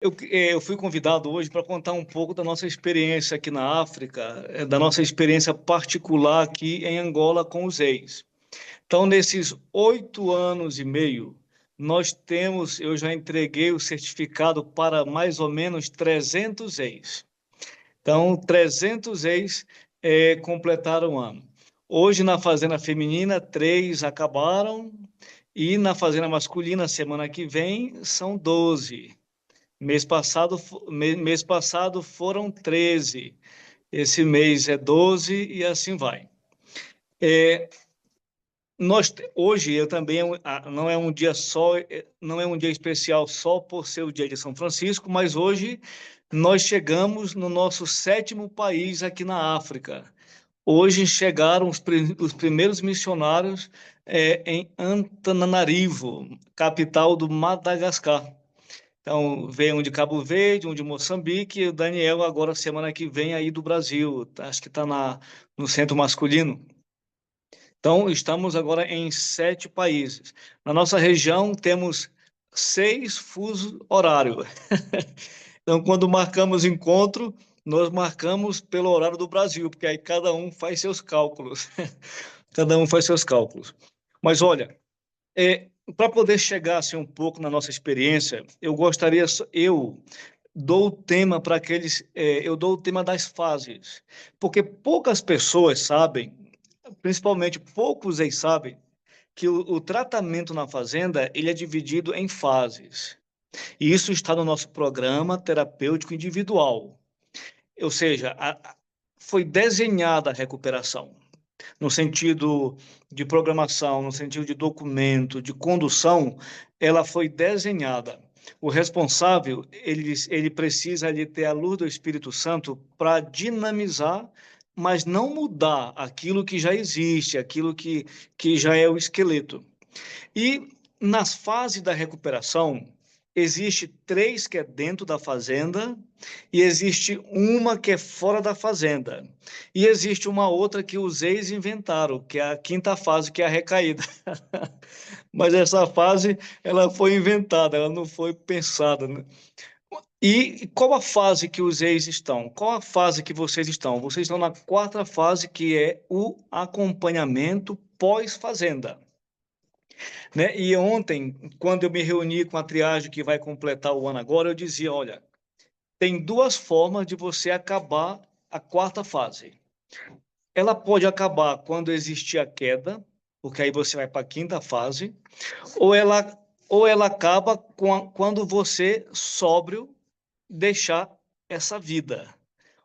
Eu fui convidado hoje para contar um pouco da nossa experiência aqui na África, da nossa experiência particular aqui em Angola com os ex. Então, nesses 8 anos e meio, eu já entreguei o certificado para mais ou menos 300 ex. Então, 300 ex completaram o ano. Hoje, na Fazenda Feminina, 3 acabaram, e na Fazenda Masculina, semana que vem, são 12. Mês passado foram 13. Esse mês é 12 e assim vai. É, hoje eu também não é um dia só, não é um dia especial só por ser o dia de São Francisco, mas hoje nós chegamos no nosso sétimo país aqui na África. Hoje chegaram os primeiros missionários em Antananarivo, capital do Madagascar. Então, veio um de Cabo Verde, um de Moçambique, e o Daniel agora, semana que vem, aí do Brasil. Acho que está no centro masculino. Então, estamos agora em 7 países. Na nossa região, temos 6 fusos horários. Então, quando marcamos encontro, nós marcamos pelo horário do Brasil, porque aí cada um faz seus cálculos. Cada um faz seus cálculos. Mas olha, para poder chegar assim, um pouco na nossa experiência, eu dou o tema para eu dou o tema das fases, porque poucas pessoas sabem, principalmente poucos ex sabem, que o tratamento na fazenda ele é dividido em fases. E isso está no nosso programa terapêutico individual. Ou seja, foi desenhada a recuperação no sentido de programação, no sentido de documento, de condução, ela foi desenhada. O responsável, ele precisa de ter a luz do Espírito Santo para dinamizar, mas não mudar aquilo que já existe, que já é o esqueleto. E nas fases da recuperação, existe 3 que é dentro da fazenda e existe uma que é fora da fazenda. E existe uma outra que os ex inventaram, que é a quinta fase, que é a recaída. Mas essa fase, ela foi inventada, ela não foi pensada, né? E qual a fase que os ex estão? Qual a fase que vocês estão? Vocês estão na quarta fase, que é o acompanhamento pós-fazenda. Né? E ontem, quando eu me reuni com a triagem que vai completar o ano agora, eu dizia, olha, tem 2 formas de você acabar a quarta fase. Ela pode acabar quando existir a queda, porque aí você vai para a quinta fase, ou ela acaba quando você, sóbrio, deixar essa vida.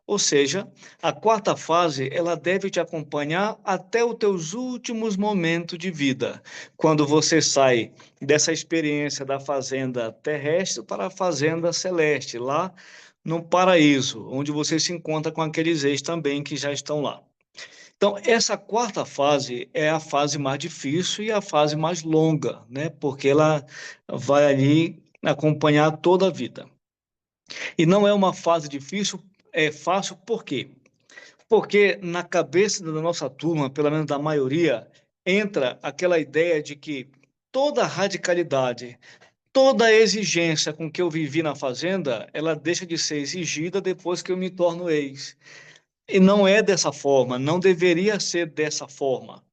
Ou seja, a quarta fase, ela deve te acompanhar até os teus últimos momentos de vida, quando você sai dessa experiência da fazenda terrestre para a fazenda celeste, lá no paraíso, onde você se encontra com aqueles ex também que já estão lá. Então, essa quarta fase é a fase mais difícil e a fase mais longa, né? Porque ela vai ali acompanhar toda a vida. E não é uma fase difícil, é fácil, por quê? Porque na cabeça da nossa turma, pelo menos da maioria, entra aquela ideia de que toda radicalidade, toda exigência com que eu vivi na fazenda, ela deixa de ser exigida depois que eu me torno ex. E não é dessa forma, não deveria ser dessa forma.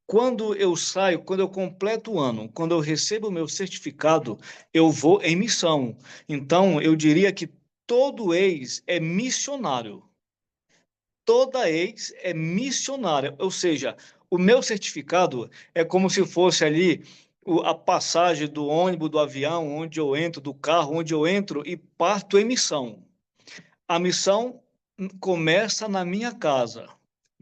Quando eu saio, quando eu completo o ano, quando eu recebo o meu certificado, eu vou em missão. Então, eu diria que todo ex é missionário. Toda ex é missionária, ou seja, o meu certificado é como se fosse ali a passagem do ônibus, do avião, onde eu entro, do carro, onde eu entro e parto em missão. A missão começa na minha casa.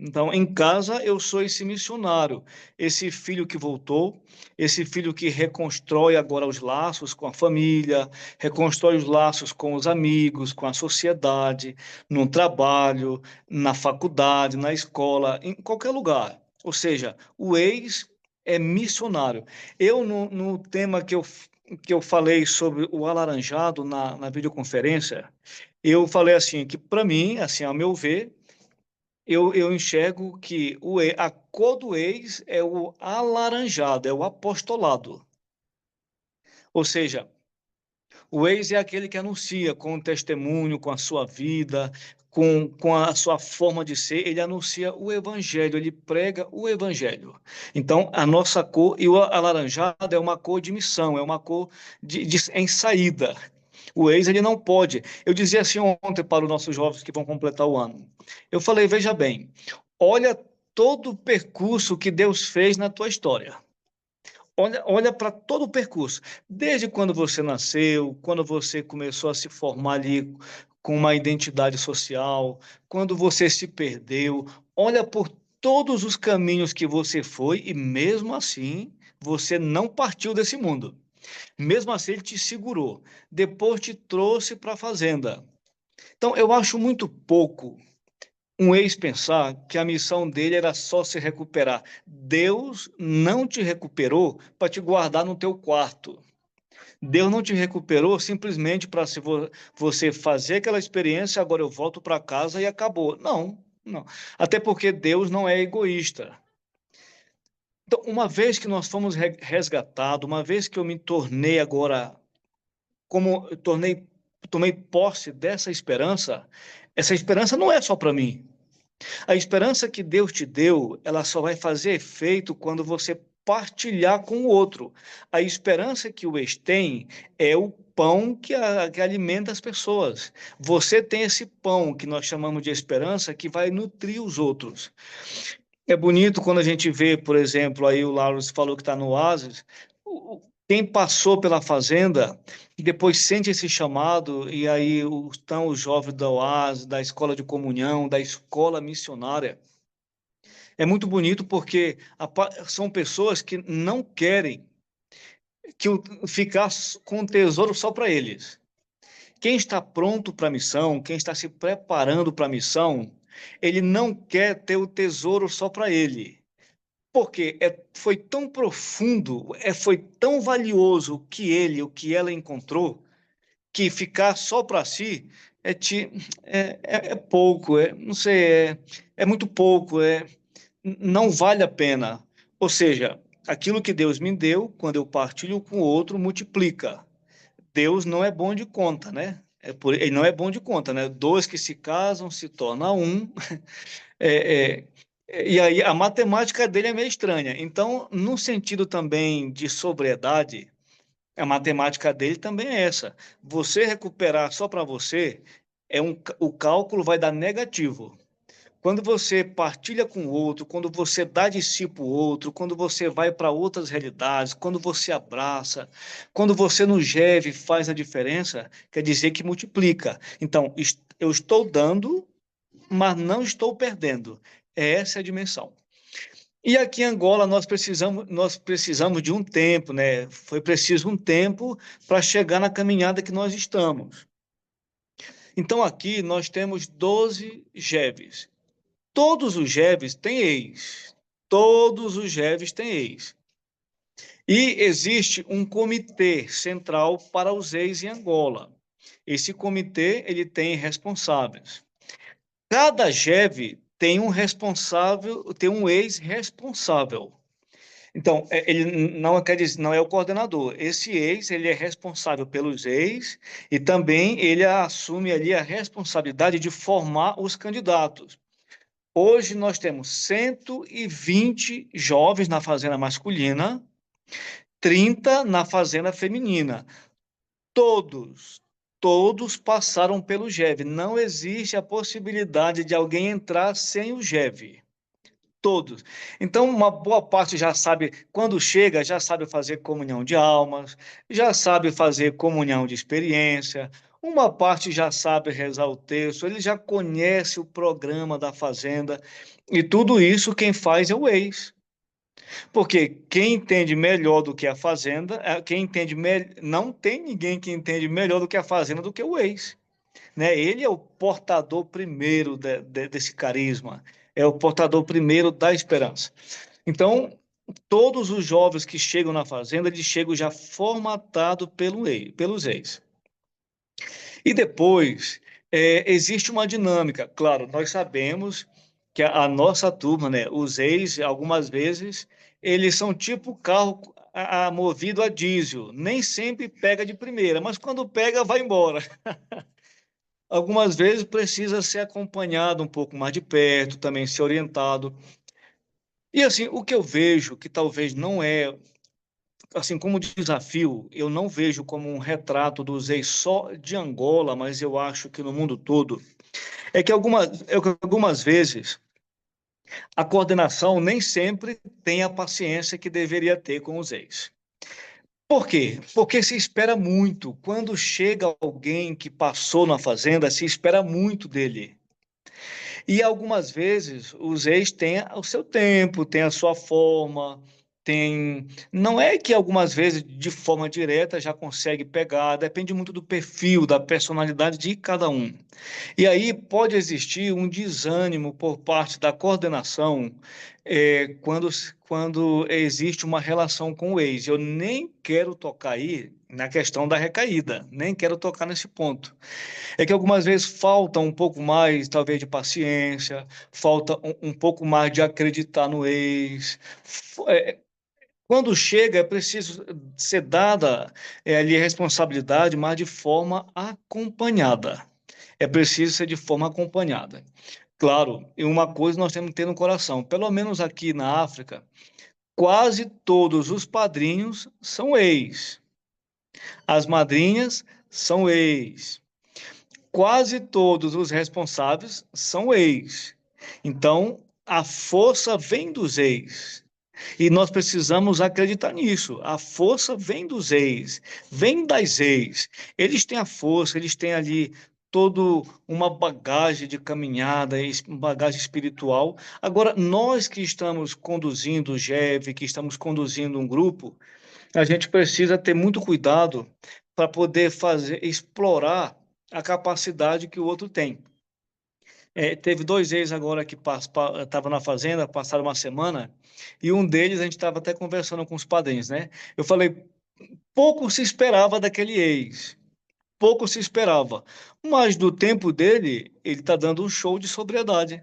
Então, em casa, eu sou esse missionário, esse filho que voltou, esse filho que reconstrói agora os laços com a família, reconstrói os laços com os amigos, com a sociedade, no trabalho, na faculdade, na escola, em qualquer lugar. Ou seja, o ex é missionário. No tema que eu falei sobre o alaranjado na videoconferência, eu falei assim, que para mim, assim, ao meu ver, eu enxergo que a cor do ex é o alaranjado, é o apostolado. Ou seja, O ex é aquele que anuncia com o testemunho, com a sua vida, com a sua forma de ser, ele anuncia o evangelho, ele prega o evangelho. Então, a nossa cor, e o alaranjado é uma cor de missão, é uma cor em saída. O ex, ele não pode. Eu dizia assim ontem para os nossos jovens que vão completar o ano. Eu falei, veja bem, olha todo o percurso que Deus fez na tua história. Olha para todo o percurso, desde quando você nasceu, quando você começou a se formar ali com uma identidade social, quando você se perdeu, olha por todos os caminhos que você foi e mesmo assim você não partiu desse mundo. Mesmo assim ele te segurou, depois te trouxe para a fazenda. Então eu acho muito pouco um ex pensar que a missão dele era só se recuperar. Deus não te recuperou para te guardar no teu quarto. Deus não te recuperou simplesmente para se você fazer aquela experiência, agora eu volto para casa e acabou. Não, não. Até porque Deus não é egoísta. Então, uma vez que nós fomos resgatados, uma vez que eu me tornei agora, como eu tomei posse dessa esperança, essa esperança não é só para mim. A esperança que Deus te deu, ela só vai fazer efeito quando você partilhar com o outro. A esperança que o ex tem é o pão que alimenta as pessoas. Você tem esse pão que nós chamamos de esperança que vai nutrir os outros. É bonito quando a gente vê, por exemplo, aí o Lauro falou que está no Oasis, quem passou pela fazenda e depois sente esse chamado, e aí estão os jovens da Oasis, da escola de comunhão, da escola missionária. É muito bonito porque são pessoas que não querem ficar com o tesouro só para eles. Quem está pronto para a missão, quem está se preparando para a missão, ele não quer ter o tesouro só para ele. Porque foi tão profundo, foi tão valioso o que ela encontrou, que ficar só para si é pouco, não sei, é muito pouco, não vale a pena. Ou seja, aquilo que Deus me deu, quando eu partilho com o outro, multiplica. Deus não é bom de conta, né? Ele não é bom de conta, né? Dois que se casam se torna um. É, e aí a matemática dele é meio estranha. Então, no sentido também de sobriedade, a matemática dele também é essa. Você recuperar só para você, o cálculo vai dar negativo. Quando você partilha com o outro, quando você dá de si para o outro, quando você vai para outras realidades, quando você abraça, quando você no GEV faz a diferença, quer dizer que multiplica. Então, eu estou dando, mas não estou perdendo. Essa é a dimensão. E aqui em Angola nós precisamos de um tempo, né? Foi preciso um tempo para chegar na caminhada que nós estamos. Então aqui nós temos 12 GEVs. Todos os GEVs têm ex. Todos os GEVs têm ex. E existe um comitê central para os ex em Angola. Esse comitê ele tem responsáveis. Cada GEV tem um responsável, tem um ex-responsável. Então, ele não quer dizer, não é o coordenador. Esse ex, ele é responsável pelos ex e também ele assume ali a responsabilidade de formar os candidatos. Hoje nós temos 120 jovens na fazenda masculina, 30 na fazenda feminina. Todos passaram pelo GEV. Não existe a possibilidade de alguém entrar sem o GEV. Todos. Então, uma boa parte já sabe, quando chega, já sabe fazer comunhão de almas, já sabe fazer comunhão de experiência, uma parte já sabe rezar o texto, ele já conhece o programa da fazenda, e tudo isso quem faz é o ex. Porque quem entende melhor do que a fazenda, não tem ninguém que entende melhor do que a fazenda do que o ex, né? Ele é o portador primeiro desse carisma, é o portador primeiro da esperança. Então, todos os jovens que chegam na fazenda, eles chegam já formatados pelos ex. E depois, existe uma dinâmica. Claro, nós sabemos que a nossa turma, né, os ex, algumas vezes, eles são tipo carro, movido a diesel. Nem sempre pega de primeira, mas quando pega, vai embora. Algumas vezes precisa ser acompanhado um pouco mais de perto, também ser orientado. E assim, o que eu vejo, que talvez não é, assim, como desafio, eu não vejo como um retrato dos ex só de Angola, mas eu acho que no mundo todo, é que algumas vezes a coordenação nem sempre tem a paciência que deveria ter com os ex. Por quê? Porque se espera muito. Quando chega alguém que passou na fazenda, se espera muito dele. E algumas vezes os ex têm o seu tempo, têm a sua forma, tem. Não é que algumas vezes de forma direta já consegue pegar, depende muito do perfil, da personalidade de cada um. E aí pode existir um desânimo por parte da coordenação quando existe uma relação com o ex. Eu nem quero tocar aí na questão da recaída, nem quero tocar nesse ponto. É que algumas vezes falta um pouco mais, talvez, de paciência, falta um pouco mais de acreditar no ex. Quando chega, é preciso ser dada ali a responsabilidade, mas de forma acompanhada. É preciso ser de forma acompanhada. Claro, e uma coisa nós temos que ter no coração, pelo menos aqui na África, quase todos os padrinhos são ex, as madrinhas são ex, quase todos os responsáveis são ex. Então, a força vem dos ex. E nós precisamos acreditar nisso. A força vem dos ex, vem das ex. Eles têm a força, eles têm ali toda uma bagagem de caminhada, bagagem espiritual. Agora, nós que estamos conduzindo o GEV, que estamos conduzindo um grupo, a gente precisa ter muito cuidado para poder fazer, explorar a capacidade que o outro tem. Teve dois ex agora que estavam na fazenda, passaram uma semana, e um deles a gente estava até conversando com os padrinhos, né? Eu falei, pouco se esperava daquele ex, pouco se esperava, mas do tempo dele, ele está dando um show de sobriedade.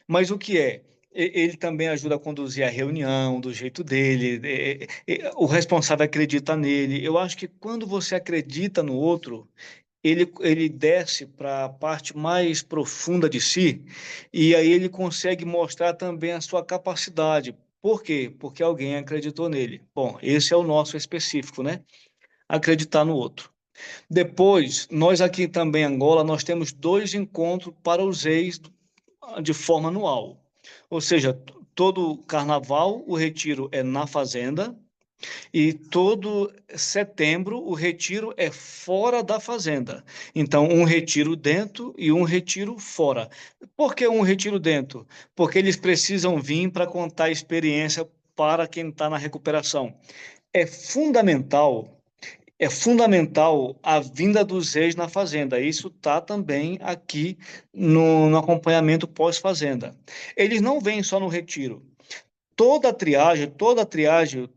Mas o que é? Ele também ajuda a conduzir a reunião do jeito dele, o responsável acredita nele. Eu acho que quando você acredita no outro, ele desce para a parte mais profunda de si e aí ele consegue mostrar também a sua capacidade. Por quê? Porque alguém acreditou nele. Bom, esse é o nosso específico, né? Acreditar no outro. Depois, nós aqui também em Angola, nós temos dois encontros para os ex de forma anual. Ou seja, todo carnaval o retiro é na fazenda e todo setembro o retiro é fora da fazenda. Então, um retiro dentro e um retiro fora. Por que um retiro dentro? Porque eles precisam vir para contar a experiência para quem está na recuperação. É fundamental. É fundamental a vinda dos ex na fazenda. Isso está também aqui no acompanhamento pós-fazenda. Eles não vêm só no retiro. Toda triagem,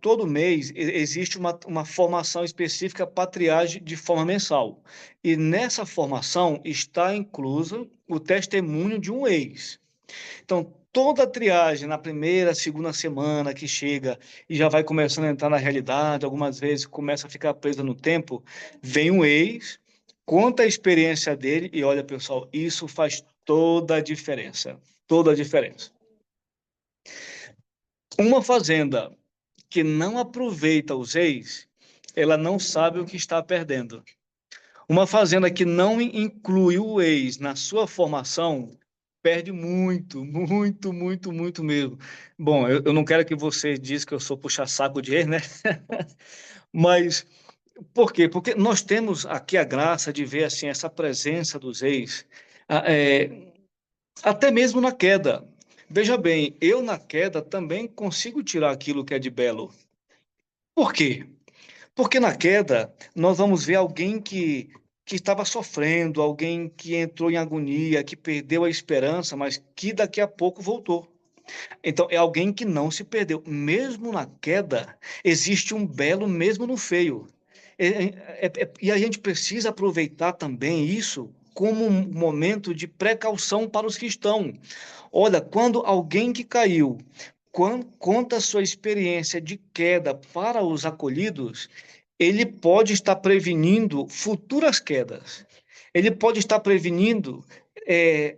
todo mês existe uma formação específica para triagem de forma mensal. E nessa formação está incluso o testemunho de um ex. Então, toda a triagem na primeira, segunda semana que chega e já vai começando a entrar na realidade, algumas vezes começa a ficar presa no tempo, vem um ex, conta a experiência dele e olha, pessoal, isso faz toda a diferença. Toda a diferença. Uma fazenda que não aproveita os ex, ela não sabe o que está perdendo. Uma fazenda que não inclui o ex na sua formação, perde muito, muito, muito, muito mesmo. Bom, eu não quero que você diz que eu sou puxa-saco de ex, né? Mas por quê? Porque nós temos aqui a graça de ver assim essa presença dos ex, ah, até mesmo na queda. Veja bem, eu na queda também consigo tirar aquilo que é de belo. Por quê? Porque na queda, nós vamos ver alguém que estava sofrendo, alguém que entrou em agonia, que perdeu a esperança, mas que daqui a pouco voltou. Então, é alguém que não se perdeu. Mesmo na queda, existe um belo mesmo no feio. E a gente precisa aproveitar também isso como um momento de precaução para os que estão. Olha, quando alguém que caiu conta a sua experiência de queda para os acolhidos, ele pode estar prevenindo futuras quedas. Ele pode estar prevenindo, é,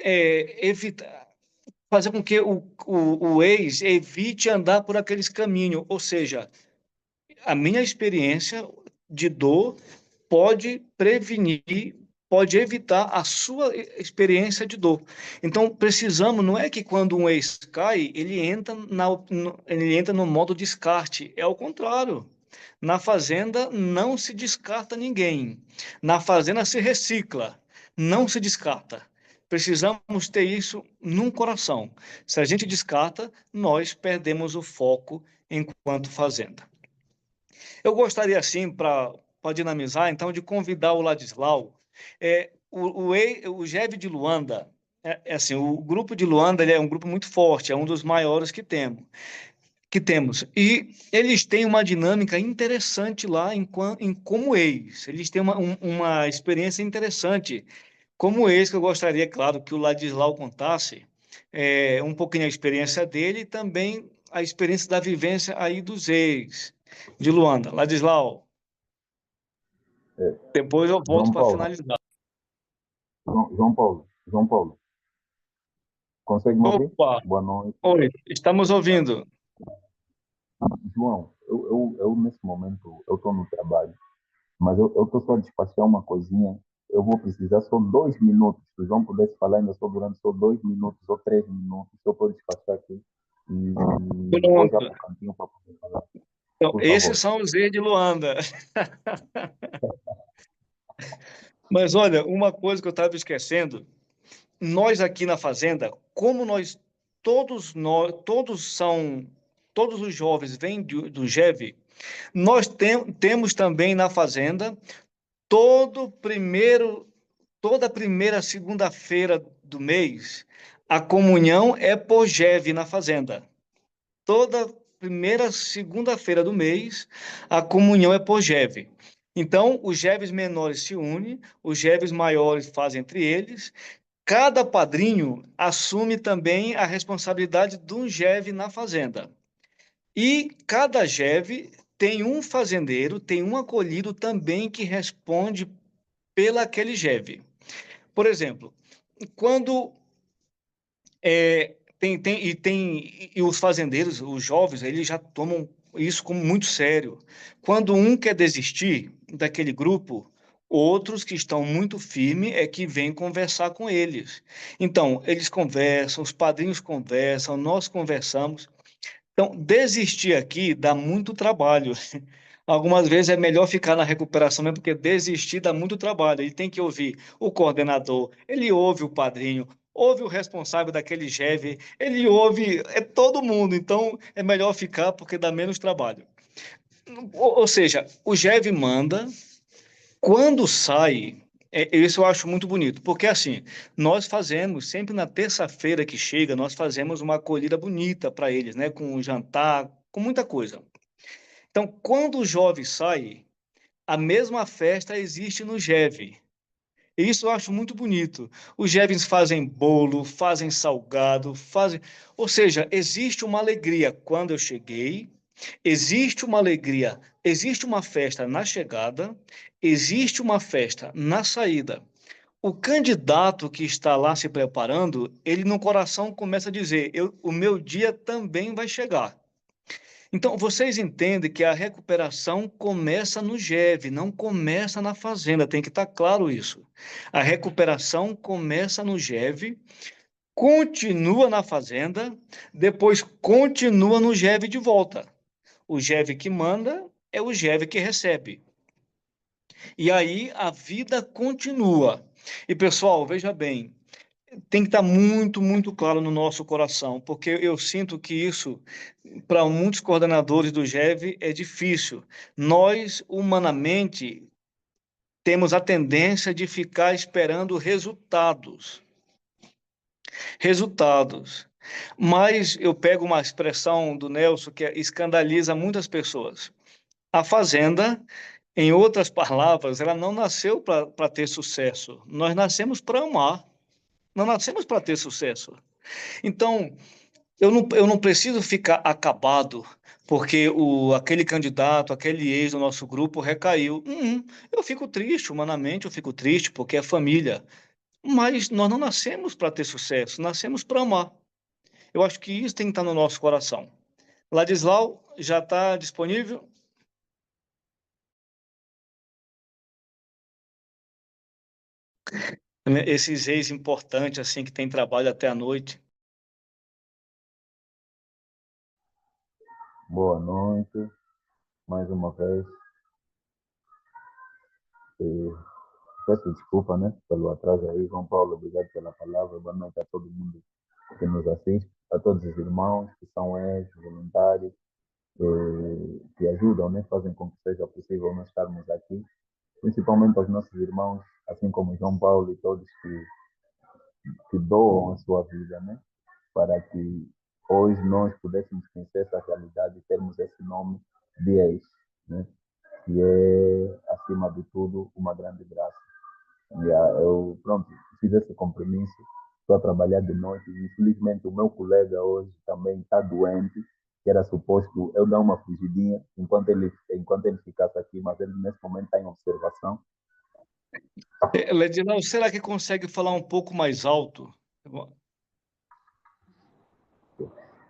evitar, fazer com que o ex evite andar por aqueles caminhos. Ou seja, a minha experiência de dor pode prevenir, pode evitar a sua experiência de dor. Então, precisamos, não é que quando um ex cai, ele entra no modo descarte, é o contrário. Na fazenda não se descarta ninguém. Na fazenda se recicla, não se descarta. Precisamos ter isso num coração. Se a gente descarta, nós perdemos o foco enquanto fazenda. Eu gostaria, assim, para dinamizar, então, de convidar o Ladislau. O GEV de Luanda, assim, o grupo de Luanda ele é um grupo muito forte, é um dos maiores que temos. E eles têm uma dinâmica interessante lá em como ex. Eles têm uma experiência interessante. Como ex, que eu gostaria, claro, que o Ladislau contasse um pouquinho a experiência dele e também a experiência da vivência aí dos ex de Luanda. Ladislau, É, depois eu volto João para Paulo, finalizar. João Paulo, consegue me ouvir? Opa, Boa noite. oi, estamos ouvindo. João, eu nesse momento, eu estou no trabalho, mas eu estou só a despachar uma coisinha. Eu vou precisar só 2 minutos. Se o João pudesse falar ainda só durante só 2 minutos ou 3 minutos, eu estou despachar aqui e vou já Pronto. para o cantinho para poder falar. Então, Por esses favor. são os ex de Luanda. Mas olha, uma coisa que eu estava esquecendo, nós aqui na fazenda, como todos os jovens vêm do GEV, nós temos também na fazenda todo primeiro, toda primeira segunda-feira do mês, a comunhão é por GEV na fazenda. Toda primeira segunda-feira do mês, a comunhão é por GEV. Então, os GEVs menores se unem, os GEVs maiores fazem entre eles. Cada padrinho assume também a responsabilidade de um GEV na fazenda. E cada GEV tem um fazendeiro, tem um acolhido também que responde pela aquele GEV. Por exemplo, quando e os fazendeiros, os jovens, eles já tomam isso como muito sério. Quando um quer desistir daquele grupo, outros que estão muito firmes é que vêm conversar com eles. Então, eles conversam, os padrinhos conversam, nós conversamos. Então, desistir aqui dá muito trabalho. Algumas vezes é melhor ficar na recuperação mesmo, porque desistir dá muito trabalho. Ele tem que ouvir o coordenador, ele ouve o padrinho, ouve o responsável daquele GEV, ele ouve todo mundo. Então, é melhor ficar porque dá menos trabalho. Ou seja, o GEV manda, quando sai, isso eu acho muito bonito, porque assim, nós fazemos, sempre na terça-feira que chega, nós fazemos uma acolhida bonita para eles, né? Com um jantar, com muita coisa. Então, quando o jovem sai, a mesma festa existe no GEV. E isso eu acho muito bonito. Os jovens fazem bolo, fazem salgado, fazem. Ou seja, existe uma alegria quando eu cheguei, existe uma alegria, existe uma festa na chegada, existe uma festa na saída. O candidato que está lá se preparando, ele no coração começa a dizer: o meu dia também vai chegar. Então, vocês entendem que a recuperação começa no GEV, não começa na fazenda, tem que estar claro isso. A recuperação começa no GEV, continua na fazenda, depois continua no GEV de volta. O GEV que manda é o GEV que recebe. E aí a vida continua. E pessoal, veja bem, tem que estar muito, muito claro no nosso coração, porque eu sinto que isso, para muitos coordenadores do GEV, é difícil. Nós, humanamente, temos a tendência de ficar esperando resultados. Resultados. Mas eu pego uma expressão do Nelson que escandaliza muitas pessoas. A fazenda, em outras palavras, ela não nasceu para ter sucesso. Nós nascemos para amar. Não nascemos para ter sucesso. Então, eu não preciso ficar acabado porque aquele candidato, aquele ex do nosso grupo recaiu. Eu fico triste, humanamente eu fico triste, porque é família. Mas nós não nascemos para ter sucesso, nascemos para amar. Eu acho que isso tem que estar no nosso coração. Ladislau, já está disponível? Esses ex importantes, assim, que tem trabalho até a noite. Boa noite, mais uma vez. E peço desculpa, né, pelo atraso aí, João Paulo, obrigado pela palavra. Boa noite a todo mundo que nos assiste, a todos os irmãos que são ex-voluntários, que ajudam, né, fazem com que seja possível nós estarmos aqui, principalmente aos nossos irmãos, assim como João Paulo e todos que doam a sua vida, né, para que hoje nós pudéssemos conhecer essa realidade e termos esse nome de ex, né, que é, acima de tudo, uma grande graça. Eu, pronto, fiz esse compromisso, estou a trabalhar de noite. Infelizmente, o meu colega hoje também está doente, que era suposto eu dar uma fugidinha enquanto ele ficasse aqui, mas ele nesse momento está em observação. Ladislau, será que consegue falar um pouco mais alto?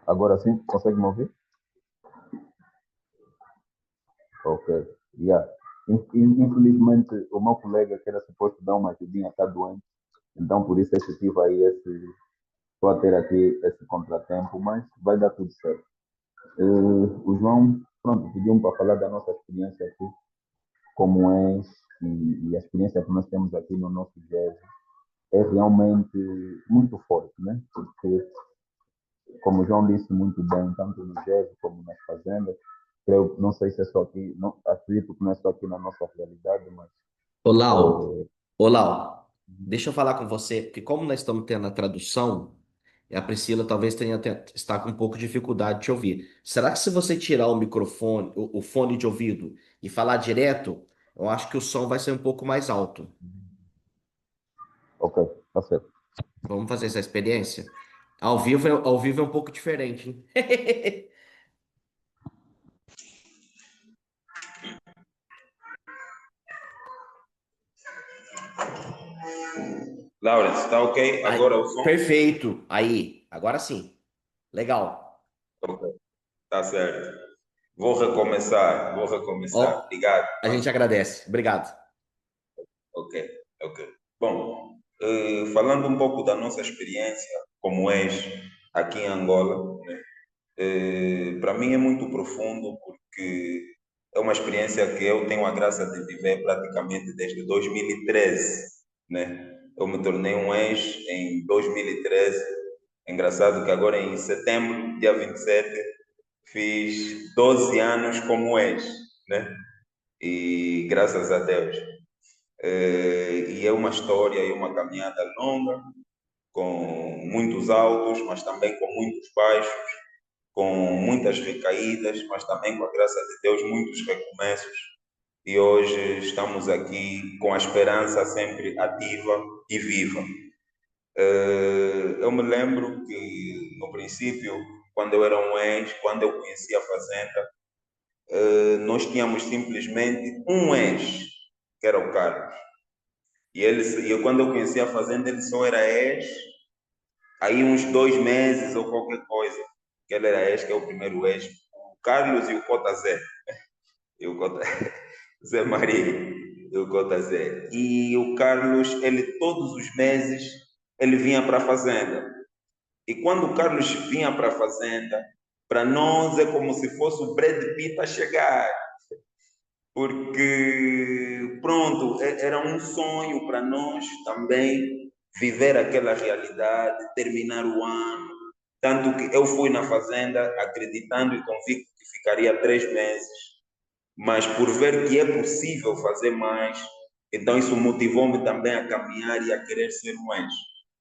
Agora sim, consegue me ouvir? Ok. Yeah. Infelizmente, o meu colega que era suposto dar uma ajudinha está doente, então por isso é que tive aí estou a ter aqui esse contratempo, mas vai dar tudo certo. O João, pronto, pediu-me para falar da nossa experiência aqui, como é, e a experiência que nós temos aqui no nosso GES é realmente muito forte, né? Porque, como o João disse muito bem, tanto no GES como nas fazendas, creio, não sei se é só aqui, não, acredito que não é só aqui na nossa realidade, mas Ô, Lau, é, ô, Lau, deixa eu falar com você, porque como nós estamos tendo a tradução, e a Priscila talvez está com um pouco de dificuldade de te ouvir. Será que se você tirar o microfone, o fone de ouvido e falar direto, eu acho que o som vai ser um pouco mais alto. ok, está certo. Vamos fazer essa experiência? Ao vivo é um pouco diferente, hein? Lawrence, está ok? Aí, Agora o som? perfeito. Aí, agora sim. Legal. Ok, está certo. Vou recomeçar, vou recomeçar. Ó, Obrigado. a gente agradece. Obrigado. Ok, ok. Bom, falando um pouco da nossa experiência como ex aqui em Angola, né? Para mim é muito profundo porque é uma experiência que eu tenho a graça de viver praticamente desde 2013, né? Eu me tornei um ex em 2013. Engraçado que agora em setembro, dia 27, fiz 12 anos como ex, né? E graças a Deus. E é uma história e uma caminhada longa, com muitos altos, mas também com muitos baixos, com muitas recaídas, mas também com a graça de Deus, muitos recomeços. E hoje estamos aqui com a esperança sempre ativa e viva. Eu me lembro que, no princípio, quando eu era um ex, quando eu conhecia a Fazenda, nós tínhamos simplesmente um ex, que era o Carlos. Quando eu conhecia a Fazenda, ele só era ex, aí uns 2 meses ou qualquer coisa, que ele era ex, que é o primeiro ex, o Carlos e o Cota Zé. E o Cota... Zé Maria e o Cota Zé. E o Carlos, ele todos os meses, ele vinha para a Fazenda. E quando o Carlos vinha para a Fazenda, para nós é como se fosse o Brad Pitt a chegar, porque, pronto, era um sonho para nós também viver aquela realidade, terminar o ano. Tanto que eu fui na Fazenda acreditando e convicto que ficaria 3 meses, mas por ver que é possível fazer mais, então isso motivou-me também a caminhar e a querer ser um ex.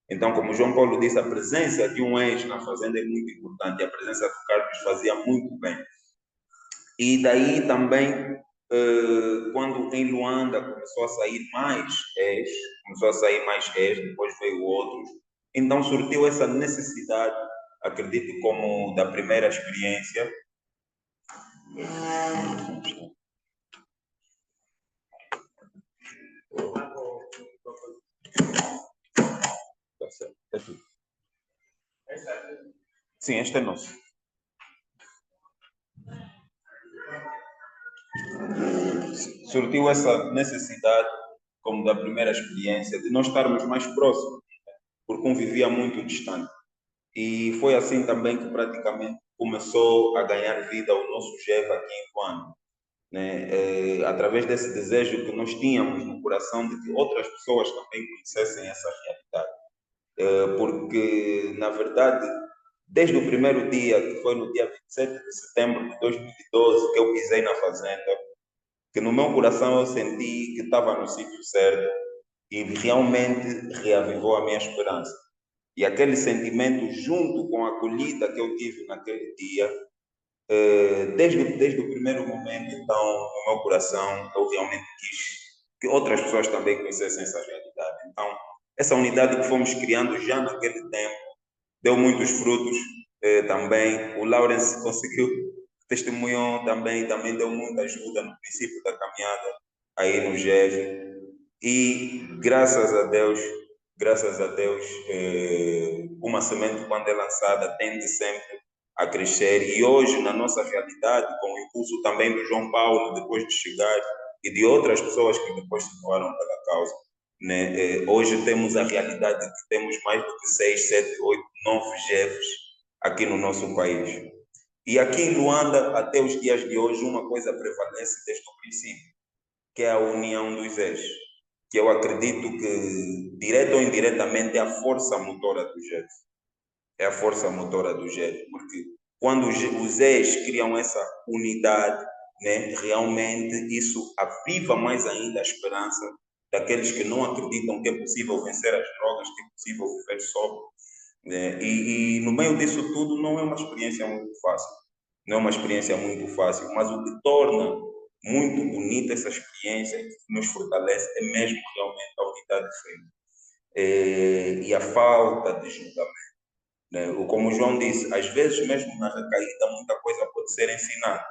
Então, como o João Paulo disse, a presença de um ex na fazenda é muito importante, a presença do Carlos fazia muito bem. E daí também, quando em Luanda começou a sair mais ex, depois veio outros, então surgiu essa necessidade acredito como da primeira experiência. Tá certo, é tudo. Sim, este é nosso. Surtiu essa necessidade, como da primeira experiência, de nós estarmos mais próximos, porque um vivia muito distante. E foi assim também que praticamente começou a ganhar vida o nosso GEV aqui em Luanda, né? Através desse desejo que nós tínhamos no coração de que outras pessoas também conhecessem essa realidade. Porque, na verdade, desde o primeiro dia, que foi no dia 27 de setembro de 2012, que eu pisei na fazenda, que no meu coração eu senti que estava no sítio certo e realmente reavivou a minha esperança. E aquele sentimento, junto com a acolhida que eu tive naquele dia, desde o primeiro momento, então, no meu coração, eu realmente quis que outras pessoas também conhecessem essa realidade. Então, essa unidade que fomos criando já naquele tempo, deu muitos frutos também. O Lawrence conseguiu, testemunhou também deu muita ajuda no princípio da caminhada aí no GEV. E graças a Deus, uma semente quando é lançada tende sempre a crescer. E hoje, na nossa realidade, com o impulso também do João Paulo, depois de chegar, e de outras pessoas que depois se doaram pela causa, né? Hoje temos a realidade de que temos mais do que 6, 7, 8, 9 GEVs aqui no nosso país. E aqui em Luanda, até os dias de hoje, uma coisa prevalece desde o princípio, que é a união dos eixos, que eu acredito que, direto ou indiretamente, é a força motora do GEV. É a força motora do GEV, porque quando os ex criam essa unidade, né, realmente isso aviva mais ainda a esperança daqueles que não acreditam que é possível vencer as drogas, que é possível viver só. Né? E no meio disso tudo não é uma experiência muito fácil. Não é uma experiência muito fácil, mas o que torna muito bonita essa experiência e que nos fortalece é mesmo realmente a unidade de fé. E a falta de julgamento. Né? Como o João disse, às vezes mesmo na recaída muita coisa pode ser ensinada.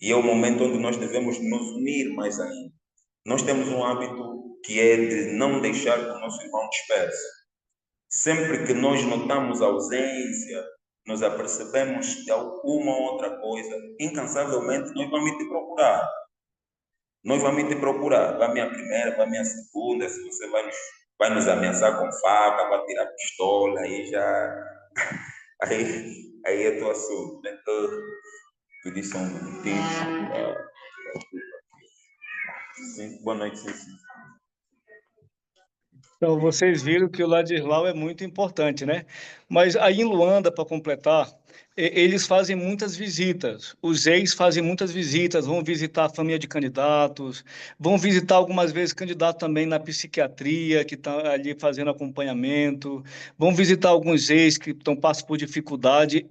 E é o momento onde nós devemos nos unir mais ainda. Nós temos um hábito que é de não deixar que o nosso irmão disperse. Sempre que nós notamos ausência, nos apercebemos de alguma outra coisa, incansavelmente nós vamos te procurar. Nós vamos te procurar. Vai minha primeira, vai minha segunda, se você vai nos ameaçar com faca, vai tirar pistola, aí já. Aí é teu assunto. Né? Pedir só um minutinho. Sim, boa noite, sim, sim. Então, vocês viram que o Ladislau é muito importante, né? Mas aí em Luanda, para completar, eles fazem muitas visitas. Os ex fazem muitas visitas, vão visitar a família de candidatos, vão visitar algumas vezes candidato também na psiquiatria, que está ali fazendo acompanhamento, vão visitar alguns ex que estão passando por dificuldade.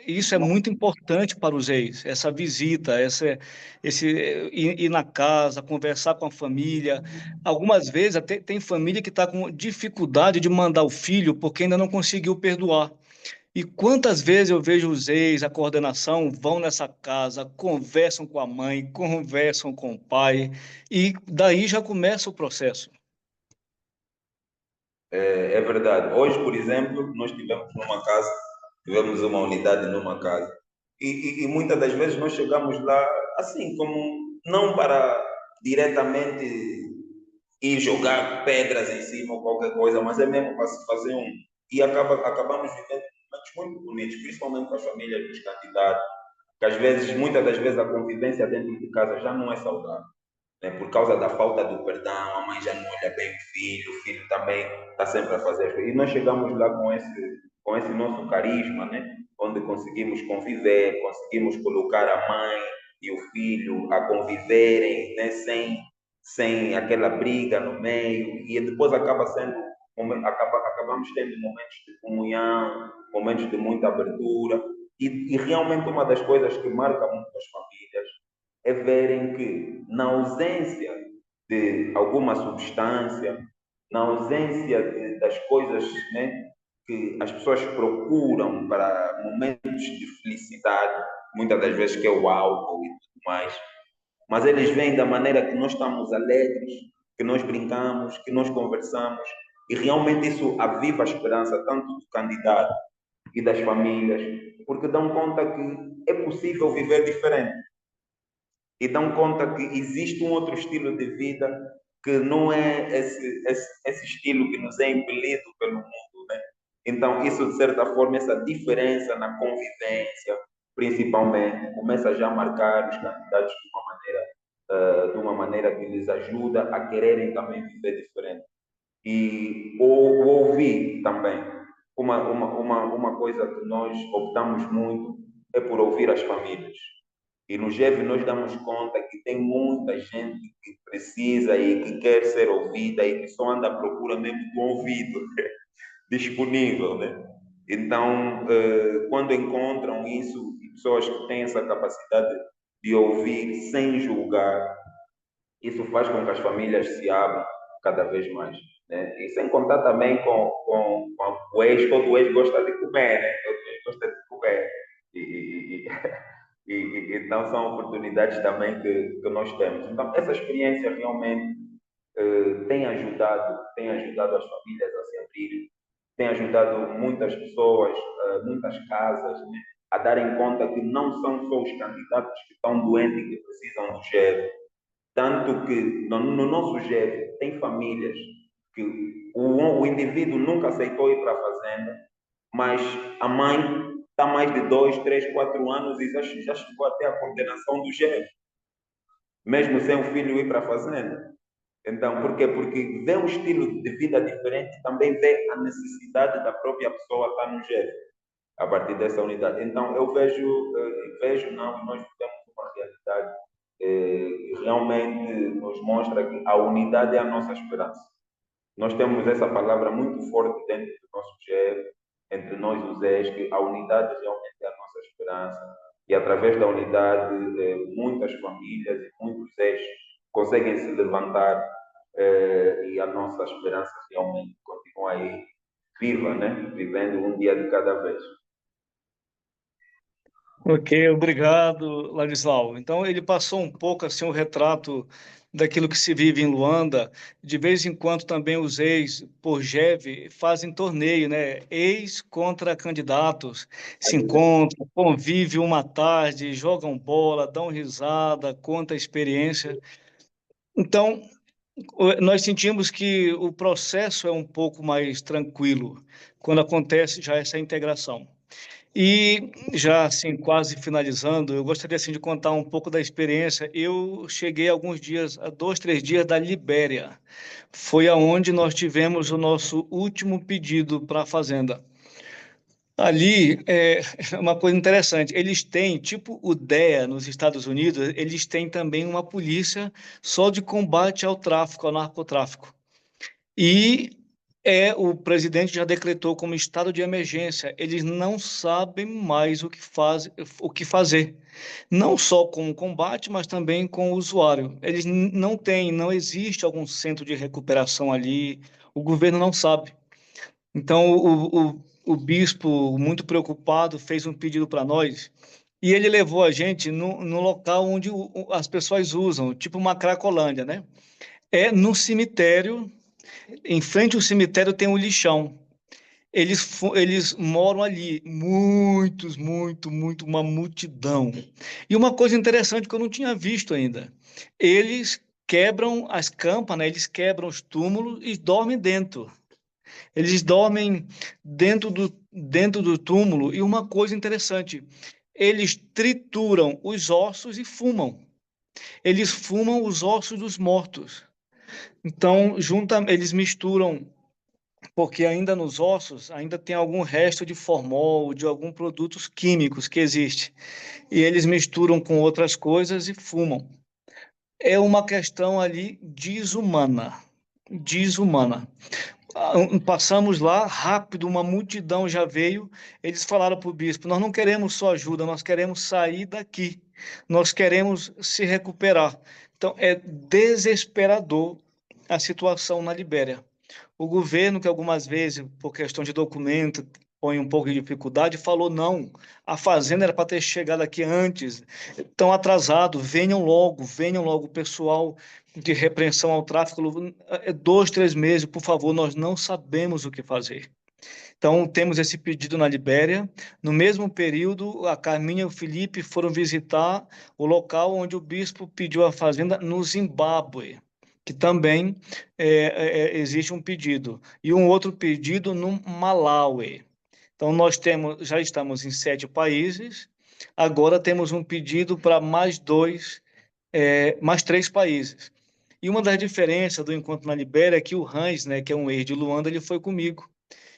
Isso é muito importante para os ex, essa visita, ir na casa, conversar com a família. Algumas vezes até tem família que está com dificuldade de mandar o filho porque ainda não conseguiu perdoar. E quantas vezes eu vejo os ex, a coordenação, vão nessa casa, conversam com a mãe, conversam com o pai, e daí já começa o processo. É verdade. Hoje, por exemplo, nós tivemos uma unidade numa casa. E muitas das vezes nós chegamos lá, assim, como não para diretamente ir jogar pedras em cima ou qualquer coisa, mas é mesmo para se fazer um. E acabamos vivendo momentos muito bonitos, principalmente com as famílias dos candidatos, que às vezes, muitas das vezes, a convivência dentro de casa já não é saudável, né? Por causa da falta do perdão, a mãe já não olha bem o filho também está sempre a fazer. E nós chegamos lá com esse nosso carisma, né? Onde conseguimos conviver, conseguimos colocar a mãe e o filho a conviverem, né? Sem aquela briga no meio, e depois acabamos tendo momentos de comunhão, momentos de muita abertura, e realmente uma das coisas que marca muito as famílias é verem que, na ausência de alguma substância, na ausência das coisas, né, que as pessoas procuram para momentos de felicidade, muitas das vezes que é o álcool e tudo mais, mas eles vêm da maneira que nós estamos alegres, que nós brincamos, que nós conversamos, e realmente isso aviva a esperança tanto do candidato e das famílias, porque dão conta que é possível viver diferente e dão conta que existe um outro estilo de vida que não é esse estilo que nos é impelido pelo mundo, né? Então, isso, de certa forma, essa diferença na convivência, principalmente, começa já a marcar os candidatos de uma maneira que lhes ajuda a quererem também viver diferente. E ouvir também. Uma coisa que nós optamos muito é por ouvir as famílias. E no GEV nós damos conta que tem muita gente que precisa e que quer ser ouvida e que só anda à procura mesmo do ouvido disponível, né? Então, quando encontram isso, e pessoas que têm essa capacidade de ouvir sem julgar, isso faz com que as famílias se abram cada vez mais, né? E sem contar também com o ex, todo ex gosta de comer, né? Todo ex gosta de comer. Então, são oportunidades também que nós temos. Então, essa experiência realmente tem ajudado as famílias a se abrirem, tem ajudado muitas pessoas, muitas casas, né, a darem conta que não são só os candidatos que estão doentes e que precisam do GEV. Tanto que no nosso GEV tem famílias que o indivíduo nunca aceitou ir para a fazenda, mas a mãe está mais de 2, 3, 4 anos e já chegou até a condenação do GEV, mesmo sem o filho ir para a fazenda. Então, por quê? Porque vê um estilo de vida diferente e também vê a necessidade da própria pessoa estar no GEV, a partir dessa unidade. Então, eu vejo não, nós temos uma realidade que realmente nos mostra que a unidade é a nossa esperança. Nós temos essa palavra muito forte dentro do nosso GEV, entre nós os ES, que a unidade realmente é a nossa esperança. E através da unidade, muitas famílias e muitos ES conseguem se levantar e a nossa esperança realmente continua aí viva, né? Vivendo um dia de cada vez. Ok, obrigado, Ladislau. Então, ele passou um pouco assim o retrato daquilo que se vive em Luanda. De vez em quando também os ex, por GEV, fazem torneio, né? Ex contra candidatos, se encontram, convivem uma tarde, jogam bola, dão risada, contam a experiência. Então, nós sentimos que o processo é um pouco mais tranquilo quando acontece já essa integração. E já assim, quase finalizando, eu gostaria assim de contar um pouco da experiência. Eu cheguei alguns dias, há 2, 3 dias da Libéria. Foi aonde nós tivemos o nosso último pedido para a fazenda. Ali é uma coisa interessante. Eles têm, tipo o DEA nos Estados Unidos, eles têm também uma polícia só de combate ao tráfico, ao narcotráfico. E o presidente já decretou como estado de emergência. Eles não sabem mais o que fazer. Não só com o combate, mas também com o usuário. Eles não têm, não existe algum centro de recuperação ali. O governo não sabe. Então, o bispo, muito preocupado, fez um pedido para nós e ele levou a gente no local onde as pessoas usam, tipo uma Cracolândia, né? É no cemitério. Em frente ao cemitério tem um lixão. Eles moram ali, uma multidão. E uma coisa interessante que eu não tinha visto ainda, eles quebram as campas, né? Eles quebram os túmulos e dormem dentro. Eles dormem dentro do túmulo e uma coisa interessante, eles trituram os ossos e fumam. Eles fumam os ossos dos mortos. Então, eles misturam porque ainda nos ossos ainda tem algum resto de formol, de alguns produtos químicos que existe. E eles misturam com outras coisas e fumam. É uma questão ali desumana. Desumana. Passamos lá, rápido, uma multidão já veio. Eles falaram para o bispo: nós não queremos só ajuda, nós queremos sair daqui. Nós queremos se recuperar. Então, é desesperador a situação na Libéria. O governo, que algumas vezes, por questão de documento, põe um pouco de dificuldade, falou não, a fazenda era para ter chegado aqui antes, estão atrasados, venham logo, pessoal de repreensão ao tráfico, 2, 3 meses, por favor, nós não sabemos o que fazer. Então, temos esse pedido na Libéria. No mesmo período, a Carminha e o Felipe foram visitar o local onde o bispo pediu a fazenda no Zimbábue, que também existe um pedido. E um outro pedido no Malawi. Então, já estamos em 7 países, agora temos um pedido para mais 3 países. E uma das diferenças do encontro na Libéria é que o Hans, né, que é um ex de Luanda, ele foi comigo.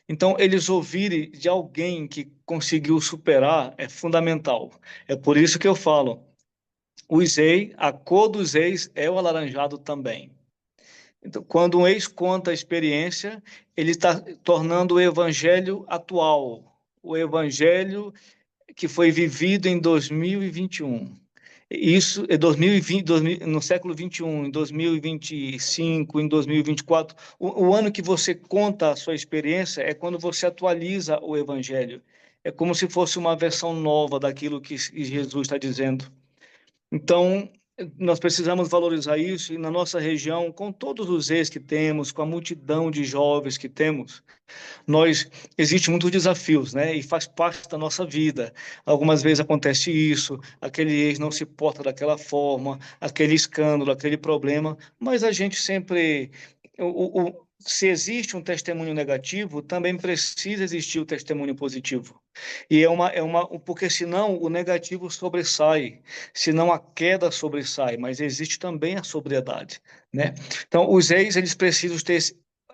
Então, eles ouvirem de alguém que conseguiu superar é fundamental. É por isso que eu falo, a cor dos ex é o alaranjado também. Então, quando um ex conta a experiência, ele está tornando o evangelho atual, o evangelho que foi vivido em 2021. Isso é 2020, no século 21, em 2025, em 2024. O ano que você conta a sua experiência é quando você atualiza o evangelho. É como se fosse uma versão nova daquilo que Jesus está dizendo. Então, nós precisamos valorizar isso e na nossa região, com todos os ex que temos, com a multidão de jovens que temos, existe muitos desafios, né? E faz parte da nossa vida. Algumas vezes acontece isso, aquele ex não se porta daquela forma, aquele escândalo, aquele problema, mas a gente sempre se existe um testemunho negativo, também precisa existir o testemunho positivo. E porque senão o negativo sobressai, senão a queda sobressai, mas existe também a sobriedade, né? Então, os ex, eles precisam ter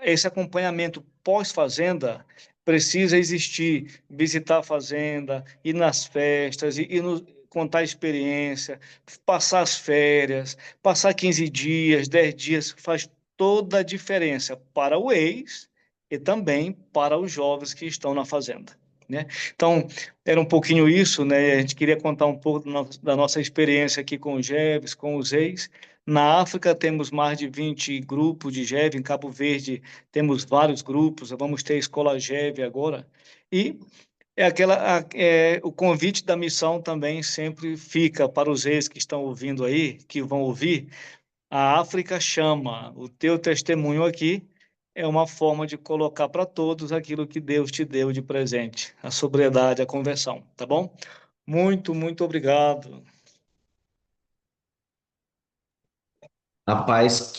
esse acompanhamento pós-fazenda, precisa existir, visitar a fazenda, ir nas festas, contar a experiência, passar as férias, passar 15 dias, 10 dias, faz toda a diferença para o ex e também para os jovens que estão na fazenda, né? Então, era um pouquinho isso, né? A gente queria contar um pouco da nossa experiência aqui com os jovens, com os ex. Na África, temos mais de 20 grupos de GEV. Em Cabo Verde, temos vários grupos. Vamos ter a Escola GEV agora. E o convite da missão também sempre fica para os ex que estão ouvindo aí, que vão ouvir. A África chama. O teu testemunho aqui é uma forma de colocar para todos aquilo que Deus te deu de presente, a sobriedade, a conversão, tá bom? Muito, muito obrigado. Rapaz,